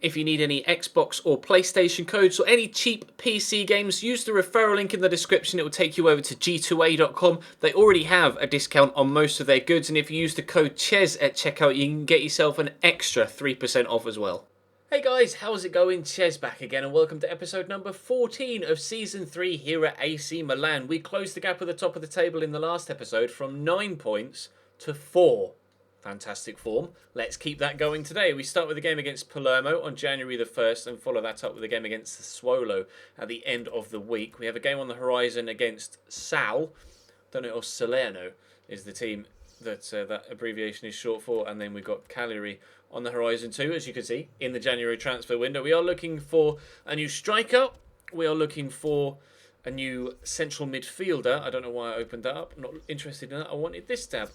If you need any Xbox or PlayStation codes or any cheap PC games, use the referral link in the description. It will take you over to g2a.com. They already have a discount on most of their goods, and if you use the code CHES at checkout, you can get yourself an extra 3% off as well. Hey guys, how's it going? Ches back again, and welcome to episode number 14 of Season 3 here at AC Milan. We closed the gap at the top of the table in the last episode from 9 points to 4. Fantastic form. Let's keep that going today. We start with a game against Palermo on January the 1st and follow that up with a game against Sassuolo at the end of the week. We have a game on the horizon against Sal. Don't know, or Salerno is the team that that abbreviation is short for. And then we've got Cagliari on the horizon too, as you can see, in the January transfer window. We are looking for a new striker. We are looking for a new central midfielder. I don't know why I opened that up. I'm not interested in that. I wanted this tab.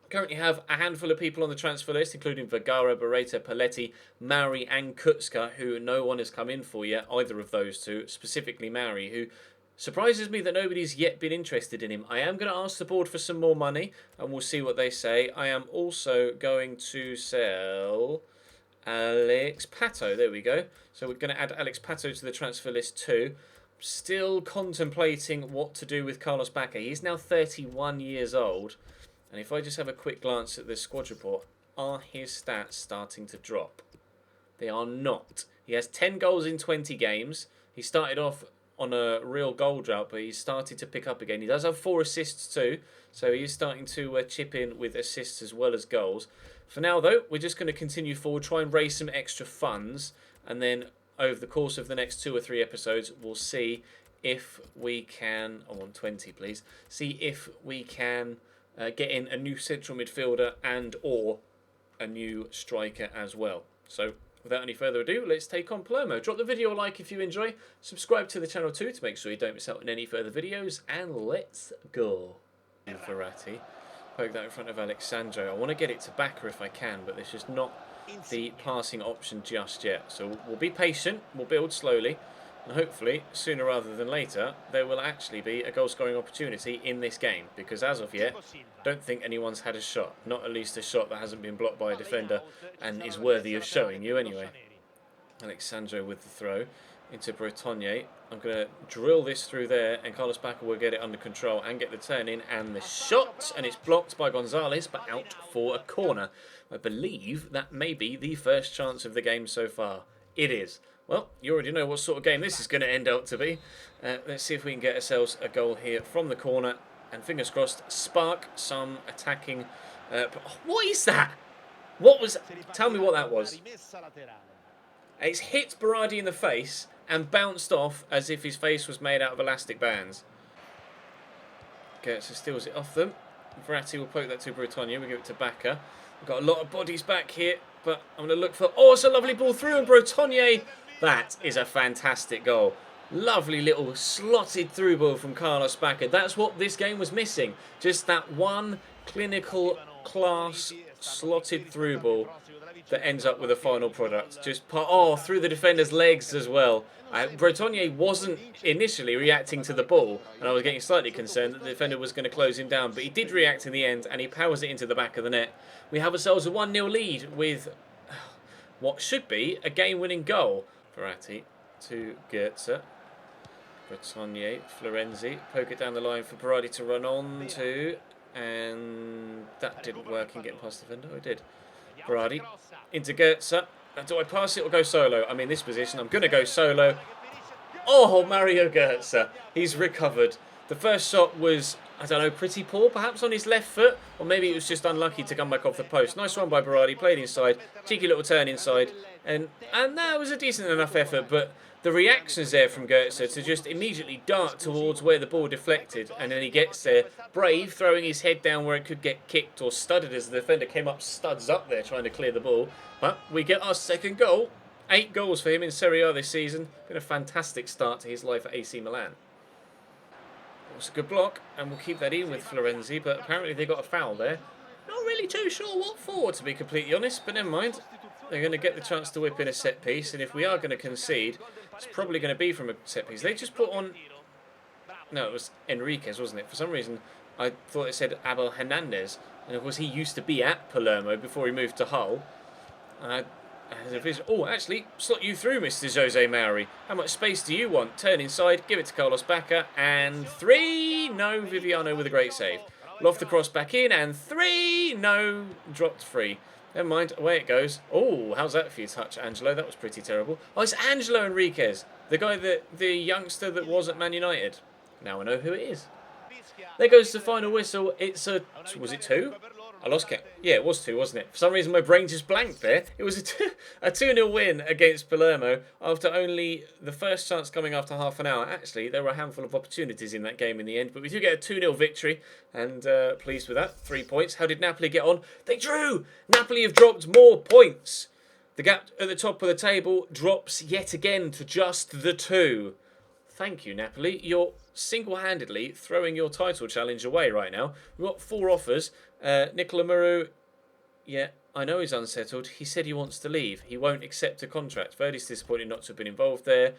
Currently have a handful of people on the transfer list, including Vergara, Barreta, Paletti, Mauri and Kutska, who no one has come in for yet, either of those two, specifically Mauri, who surprises me that nobody's yet been interested in him. I am going to ask the board for some more money, and we'll see what they say. I am also going to sell Alex Pato. There we go. So we're going to add Alex Pato to the transfer list too. Still contemplating what to do with Carlos Bacca. He's now 31 years old. And if I just have a quick glance at this squad report, are his stats starting to drop? They are not. He has 10 goals in 20 games. He started off on a real goal drought, but he's started to pick up again. He does have 4 assists too, so he is starting to chip in with assists as well as goals. For now, though, we're just going to continue forward, try and raise some extra funds, and then over the course of the next 2 or 3 episodes, we'll see if we can... I want 20, please. See if we can... get in a new central midfielder and or a new striker as well. So without any further ado, let's take on Palermo. Drop the video a like if you enjoy. Subscribe to the channel too to make sure you don't miss out on any further videos. And let's go. Verratti. Poke that in front of Alexandro. I want to get it to Bacca if I can, but there's just not the passing option just yet. So we'll be patient. We'll build slowly. And hopefully, sooner rather than later, there will actually be a goal-scoring opportunity in this game. Because as of yet, I don't think anyone's had a shot. Not at least a shot that hasn't been blocked by a defender and is worthy of showing you anyway. Alexandro with the throw into Bretonnier. I'm going to drill this through there, and Carlos Bacca will get it under control and get the turn in. And the shot, and it's blocked by Gonzalez, but out for a corner. I believe that may be the first chance of the game so far. It is. Well, you already know what sort of game this is going to end up to be. Let's see if we can get ourselves a goal here from the corner. And fingers crossed, spark some attacking... what is that? What was... Tell me what that was. It's hit Berardi in the face and bounced off as if his face was made out of elastic bands. Goetze steals it off them. Verratti will poke that to Bretonnier. We give it to Bacca. We've got a lot of bodies back here, but I'm going to look for... Oh, it's a lovely ball through, and Bretonnier... That is a fantastic goal. Lovely little slotted through ball from Carlos Bacca. That's what this game was missing. Just that one clinical class slotted through ball that ends up with a final product. Just through the defender's legs as well. Bretonnier wasn't initially reacting to the ball, and I was getting slightly concerned that the defender was going to close him down, but he did react in the end, and he powers it into the back of the net. We have ourselves a 1-0 lead with what should be a game-winning goal. Verratti to Goetze. Bretonnier, Florenzi. Poke it down the line for Berardi to run on to. And that didn't work in getting past the defender. Oh, it did. Berardi into Goetze. Do I pass it or go solo? I'm in this position. I'm going to go solo. Oh, Mario Goetze. He's recovered. The first shot was, I don't know, pretty poor, perhaps on his left foot. Or maybe it was just unlucky to come back off the post. Nice run by Berardi. Played inside. Cheeky little turn inside. And that was a decent enough effort, but the reactions there from Goetze to just immediately dart towards where the ball deflected, and then he gets there, brave, throwing his head down where it could get kicked or studded as the defender came up, studs up there trying to clear the ball. But we get our second goal. 8 goals for him in Serie A this season. Been a fantastic start to his life at AC Milan. It was a good block, and we'll keep that in with Florenzi, but apparently they got a foul there. Not really too sure what for, to be completely honest, but never mind. They're going to get the chance to whip in a set piece, and if we are going to concede, it's probably going to be from a set piece. They just put on... No, it was Enriquez, wasn't it? For some reason, I thought it said Abel Hernandez, and of course he used to be at Palermo before he moved to Hull. Oh, actually, slot you through, Mr. Jose Mauri. How much space do you want? Turn inside, give it to Carlos Bacca, and 3. No, Viviano with a great save. Loft the cross back in, and 3. No, dropped free. Never mind, away it goes. Oh, how's that for you, touch, Angelo? That was pretty terrible. Oh, it's Angelo Enriquez, the youngster that was at Man United. Now I know who it is. There goes the final whistle. It's a... Was it 2? I lost count. Yeah, it was 2, wasn't it? For some reason, my brain just blanked there. It was a 2-0 win against Palermo after only the first chance coming after half an hour. Actually, there were a handful of opportunities in that game in the end, but we do get a 2-0 victory, and pleased with that. 3 points. How did Napoli get on? They drew! Napoli have dropped more points. The gap at the top of the table drops yet again to just the 2. Thank you, Napoli. You're single-handedly throwing your title challenge away right now. We've got 4 offers. Nicola Muru, yeah, I know he's unsettled. He said he wants to leave. He won't accept a contract. Verdi's disappointed not to have been involved there.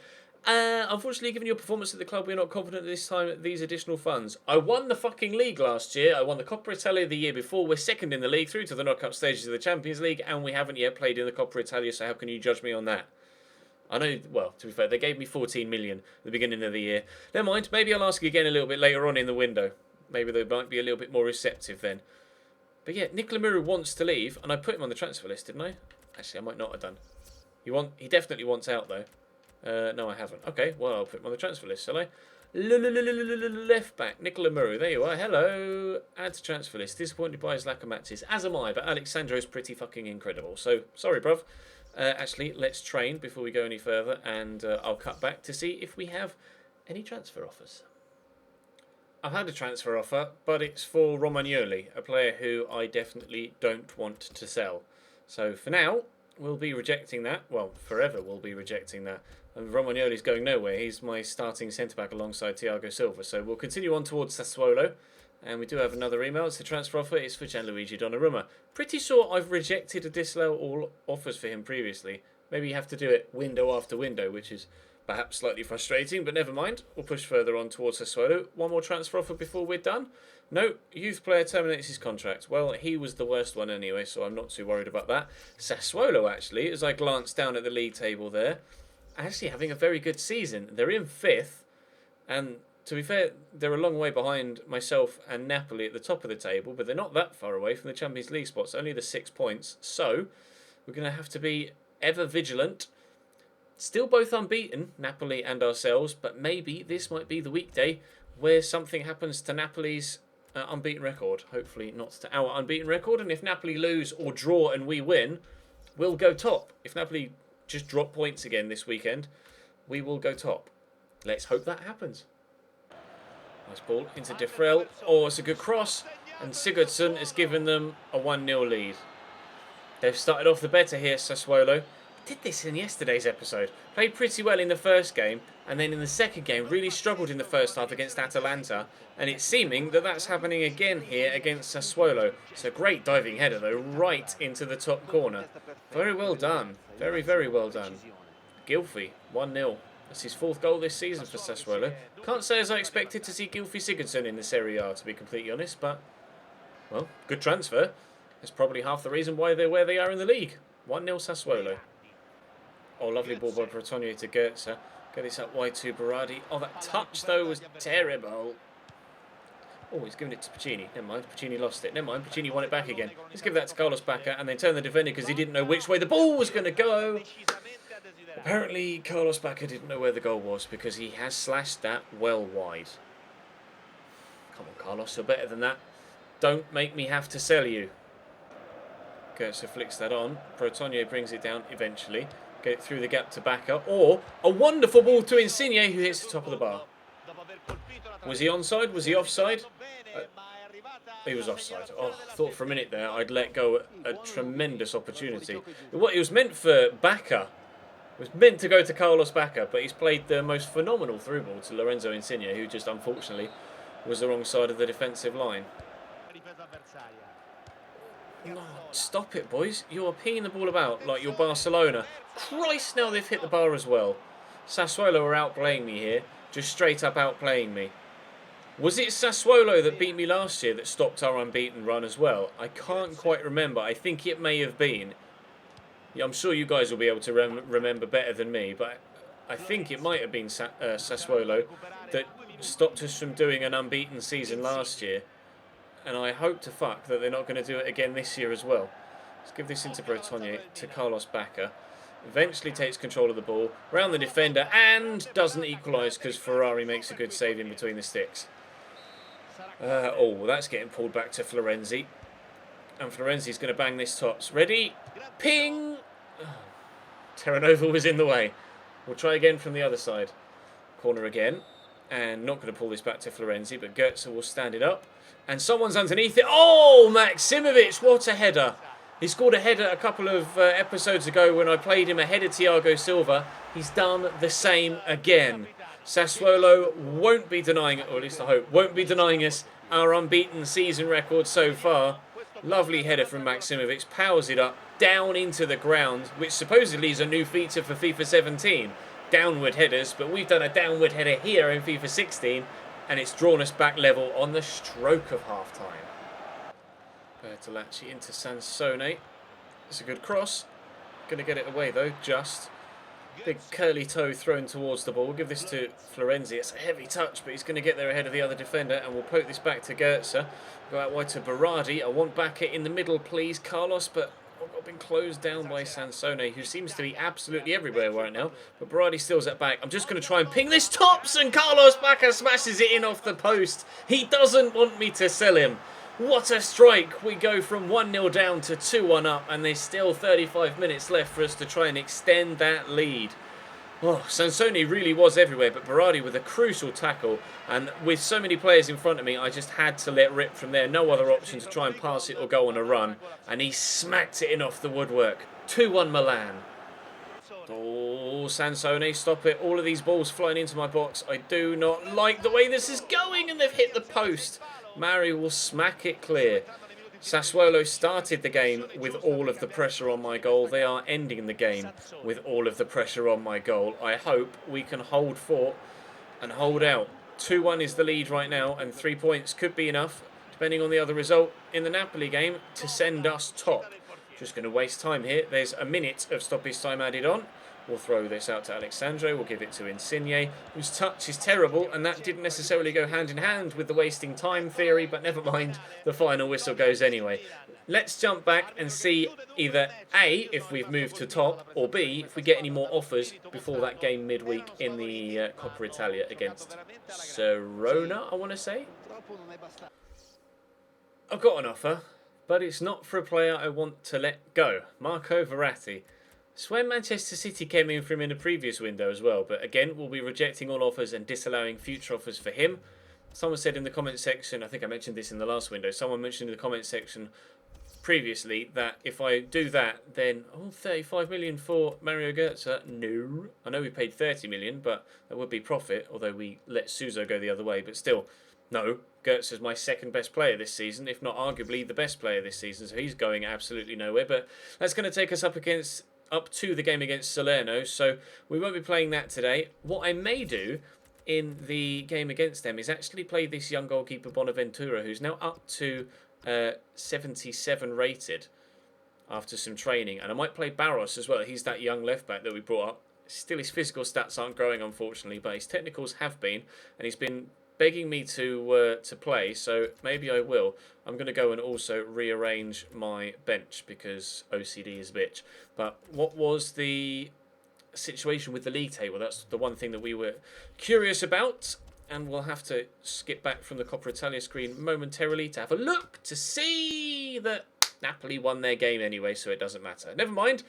Unfortunately, given your performance at the club, we're not confident this time at these additional funds. I won the fucking league last year. I won the Coppa Italia the year before. We're second in the league, through to the knockout stages of the Champions League, and we haven't yet played in the Coppa Italia, so how can you judge me on that? I know, well, to be fair, they gave me 14 million at the beginning of the year. Never mind, maybe I'll ask again a little bit later on in the window. Maybe they might be a little bit more receptive then. But yeah, Nicola Muru wants to leave, and I put him on the transfer list, didn't I? Actually, I might not have done. He definitely wants out, though. No, I haven't. Okay, well, I'll put him on the transfer list, shall I? Left back, Nicola Muru. There you are. Hello. Add to transfer list. Disappointed by his lack of matches. As am I, but Alexandro's pretty fucking incredible. So, sorry, bruv. Actually, let's train before we go any further, and I'll cut back to see if we have any transfer offers. I've had a transfer offer, but it's for Romagnoli, a player who I definitely don't want to sell. So for now, we'll be rejecting that. Well, forever we'll be rejecting that. And Romagnoli's going nowhere. He's my starting centre-back alongside Thiago Silva. So we'll continue on towards Sassuolo. And we do have another email. It's a transfer offer. It's for Gianluigi Donnarumma. Pretty sure I've rejected or disallowed all offers for him previously. Maybe you have to do it window after window, which is perhaps slightly frustrating, but never mind. We'll push further on towards Sassuolo. One more transfer offer before we're done. No, youth player terminates his contract. Well, he was the worst one anyway, so I'm not too worried about that. Sassuolo, actually, as I glance down at the league table there, actually having a very good season. They're in 5th, and to be fair, they're a long way behind myself and Napoli at the top of the table, but they're not that far away from the Champions League spots, only the 6 points. So, we're going to have to be ever vigilant. Still both unbeaten, Napoli and ourselves, but maybe this might be the weekday where something happens to Napoli's unbeaten record. Hopefully not to our unbeaten record, and if Napoli lose or draw and we win, we'll go top. If Napoli just drop points again this weekend, we will go top. Let's hope that happens. Nice ball into De Frel. Oh, it's a good cross. And Sigurdsson has given them a 1-0 lead. They've started off the better here, Sassuolo. Did this in yesterday's episode. Played pretty well in the first game, and then in the second game really struggled in the first half against Atalanta, and it's seeming that that's happening again here against Sassuolo. So great diving header though, right into the top corner. Very well done. Very, very well done. Gylfi, 1-0. That's his 4th goal this season for Sassuolo. Can't say as I expected to see Gylfi Sigurdsson in the Serie A, to be completely honest, but, well, good transfer. That's probably half the reason why they're where they are in the league. 1-0 Sassuolo. Oh, lovely ball by Protonio to Goetze. Get this up wide to Berardi. Oh, that touch, though, was terrible. Oh, he's given it to Pacini. Never mind, Pacini lost it. Never mind, Pacini won it back again. Let's give that to Carlos Bacca and then turn the defender because he didn't know which way the ball was going to go. Apparently, Carlos Bacca didn't know where the goal was because he has slashed that well wide. Come on, Carlos, you're better than that. Don't make me have to sell you. Goetze flicks that on. Protonio brings it down eventually. Get it through the gap to Bacca. Or a wonderful ball to Insigne who hits the top of the bar. Was he onside? Was he offside? He was offside. Oh, I thought for a minute there I'd let go a tremendous opportunity. What it was meant for Bacca. It was meant to go to Carlos Bacca, but he's played the most phenomenal through ball to Lorenzo Insigne, who just unfortunately was the wrong side of the defensive line. No, stop it, boys. You are peeing the ball about like you're Barcelona. Christ, now they've hit the bar as well. Sassuolo are outplaying me here. Just straight up outplaying me. Was it Sassuolo that beat me last year that stopped our unbeaten run as well? I can't quite remember. I think it may have been. Yeah, I'm sure you guys will be able to remember better than me, but I think it might have been Sassuolo that stopped us from doing an unbeaten season last year, and I hope to fuck that they're not going to do it again this year as well. Let's give this into Bretonnier to Carlos Bacca. Eventually takes control of the ball, round the defender, and doesn't equalise because Ferrari makes a good save in between the sticks. Oh, that's getting pulled back to Florenzi. And Florenzi's going to bang this tops. Ready? Ping! Oh, Terranova was in the way. We'll try again from the other side. Corner again. And not going to pull this back to Florenzi, but Goetze will stand it up. And someone's underneath it. Oh, Maksimovic, what a header. He scored a header a couple of episodes ago when I played him ahead of Thiago Silva. He's done the same again. Sassuolo won't be denying, or at least I hope, won't be denying us our unbeaten season record so far. Lovely header from Maksimovic, powers it up, down into the ground, which supposedly is a new feature for FIFA 17. Downward headers, but we've done a downward header here in FIFA 16, and it's drawn us back level on the stroke of half-time. Bertolacci into Sansone. It's a good cross. Going to get it away though, just. Big curly toe thrown towards the ball. We'll give this to Florenzi. It's a heavy touch, but he's going to get there ahead of the other defender, and we'll poke this back to Goetze. Go out wide to Berardi. I want back it in the middle, please, Carlos, but I've been closed down by Sansone, who seems to be absolutely everywhere right now. But Berardi steals it back. I'm just going to try and ping this tops, and Carlos Bacca smashes it in off the post. He doesn't want me to sell him. What a strike. We go from 1-0 down to 2-1 up, and there's still 35 minutes left for us to try and extend that lead. Oh, Sansone really was everywhere, but Berardi with a crucial tackle, and with so many players in front of me, I just had to let rip from there. No other option to try and pass it or go on a run, and he smacked it in off the woodwork. 2-1 Milan. Oh, Sansone, stop it. All of these balls flying into my box. I do not like the way this is going, and they've hit the post. Mari will smack it clear. Sassuolo started the game with all of the pressure on my goal. They are ending the game with all of the pressure on my goal. I hope we can hold fort and hold out. 2-1 is the lead right now, and 3 points could be enough, depending on the other result in the Napoli game, to send us top. Just going to waste time here. There's a minute of stoppage time added on. We'll throw this out to Alexandro. We'll give it to Insigne, whose touch is terrible, and that didn't necessarily go hand in hand with the wasting time theory, but never mind, the final whistle goes anyway. Let's jump back and see either A, if we've moved to top, or B, if we get any more offers before that game midweek in the Coppa Italia against Serona, I want to say. I've got an offer, but it's not for a player I want to let go. Marco Verratti. Swear Manchester City came in for him in a previous window as well, but again, we'll be rejecting all offers and disallowing future offers for him. Someone said in the comment section, I think I mentioned this in the last window, someone mentioned in the comment section previously that if I do that, then 35 million for Mario Götze. No. I know we paid 30 million, but that would be profit, although we let Suso go the other way, but still, no. Götze is my second best player this season, if not arguably the best player this season, so he's going absolutely nowhere, but that's going to take us up to the game against Salerno, so we won't be playing that today. What I may do in the game against them is actually play this young goalkeeper Bonaventura, who's now up to 77 rated after some training, and I might play Barros as well. He's that young left back that we brought up. Still, his physical stats aren't growing, unfortunately, but his technicals have been, and he's been begging me to play, so maybe I will. I'm going to go and also rearrange my bench because OCD is a bitch. But what was the situation with the league table? That's the one thing that we were curious about, and we'll have to skip back from the Coppa Italia screen momentarily to have a look to see that Napoli won their game anyway, so it doesn't matter. Never mind.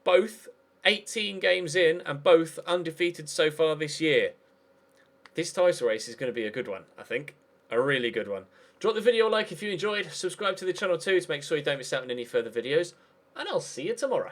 Both 18 games in and both undefeated so far this year. This title race is going to be a good one, I think. A really good one. Drop the video a like if you enjoyed. Subscribe to the channel too to make sure you don't miss out on any further videos. And I'll see you tomorrow.